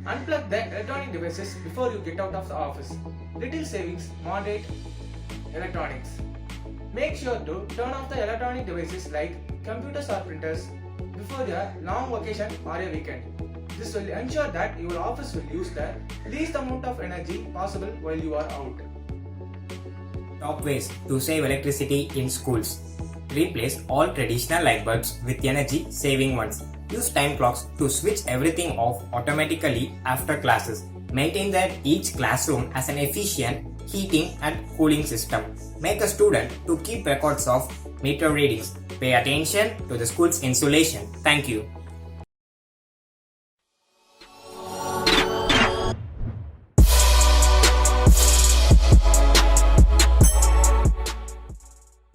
Unplug the electronic devices before you get out of the office. Little savings, moderate electronics. Make sure to turn off the electronic devices like computers or printers before a long vacation or a weekend. This will ensure that your office will use the least amount of energy possible while you are out. Top ways to save electricity in schools. Replace all traditional light bulbs with energy saving ones. Use time clocks to switch everything off automatically after classes. Maintain that each classroom has an efficient heating and cooling system. Make a student to keep records of meter readings. Pay attention to the school's insulation. Thank you.